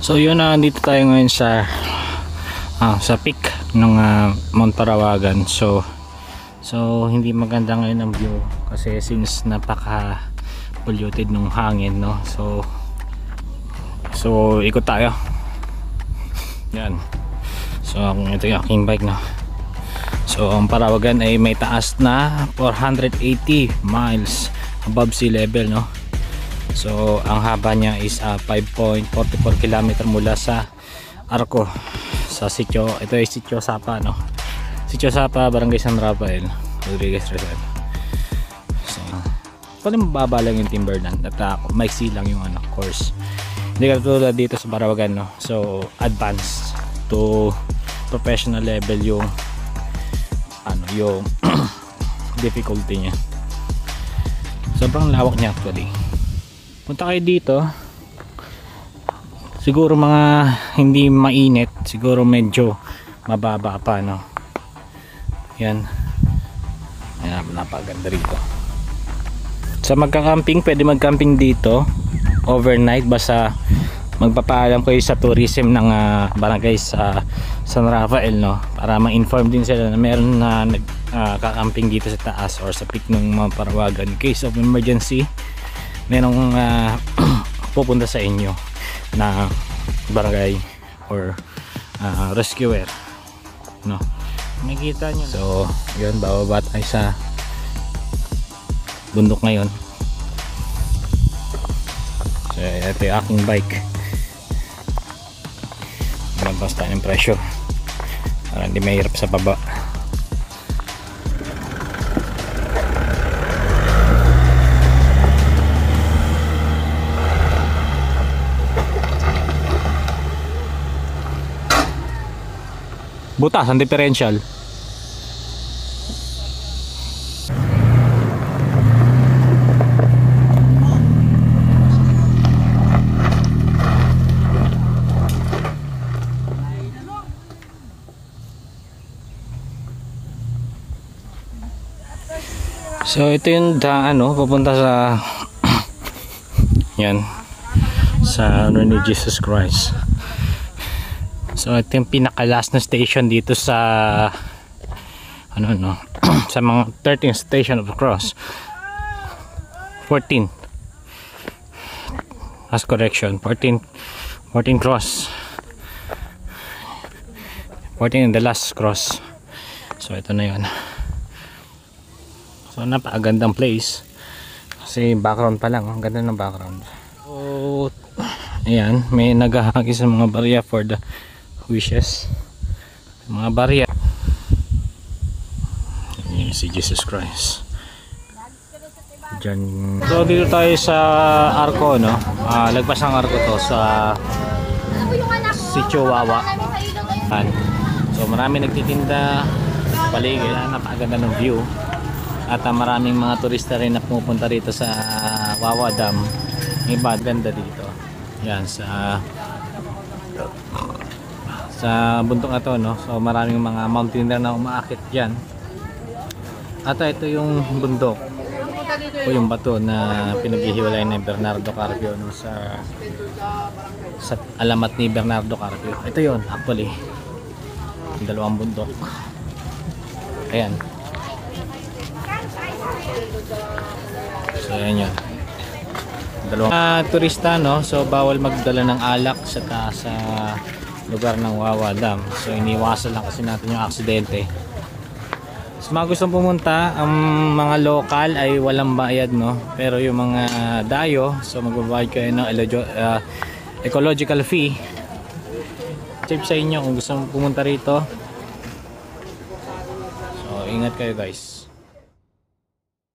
So yun, nandito tayo ngayon sa peak ng Mount Parawagan. So hindi maganda ngayon ang view kasi since napaka polluted nung hangin, no. So ikot tayo. Yan. So ito yung aking bike, no. So ang Parawagan ay may taas na 480 miles above sea level, no. So ang haba niya is 5.44 km mula sa Arco sa sitio. Ito ay sitio Sapa, no. Sitio Sapa, Barangay San Rafael, Rodriguez Rizal. So pwede mababa lang yung timberland at maiksi lang yung course. Hindi katulad dito sa Parawagan, no. So advanced to professional level yung yung difficulty niya. Sobrang lawak niya actually. Punta kayo dito, siguro mga hindi mainit, siguro medyo mababa pa, no. Yan, napaganda rito. Sa magka-camping, pwede mag-camping dito overnight, basta magpapaalam kayo sa tourism ng barangay sa San Rafael, no, para ma-inform din sila na meron na nagka-camping dito sa taas or sa peak ng mga Parawagan. In case of emergency, merong pupunta sa inyo na barangay or rescuer, no. Makikita nyo. So yun, bababa tayo sa bundok ngayon. So ito yung aking bike. Labas tayo ng pressure para hindi mahirap sa baba. Butas ang differential. So ito yung daan, papunta sa yan, sa ni Jesus Christ. So ito yung pinaka last na station dito sa sa mga 13 station of the cross. 14. As correction, 14 cross. 14 in the last cross. So ito na 'yon. So napakagandang place. Kasi background pa lang, ang ganda ng background. So ayan, may naghahagi sa mga barya for the wishes, mga barya. Yan si Jesus Christ dyan. So dito tayo sa Arco, no. Lagpas ng Arco to sa Sitio Wawa. So marami nagtitinda sa paligid, napakaganda ng view. At maraming mga turista rin na pumupunta rito sa Wawa Dam. Iba ganda dito. Yan sa bundok na to, no. So maraming mga mountaineer na umaakit diyan. At ito yung bundok o yung bato na pinaghihiwalay ni Bernardo Carpio, no, sa alamat ni Bernardo Carpio. Ito yon actually, yung dalawang bundok. Ayan. So ayan yun, dalawang turista, no. So bawal magdala ng alak sa lugar ng Wawa Dam. So iniwasan lang kasi natin yung aksidente. So mga gustong pumunta, ang mga local ay walang bayad, no. Pero yung mga dayo, so magbabayad kayo ng ecological fee. Tip sa inyo kung gusto pumunta rito. So ingat kayo, guys.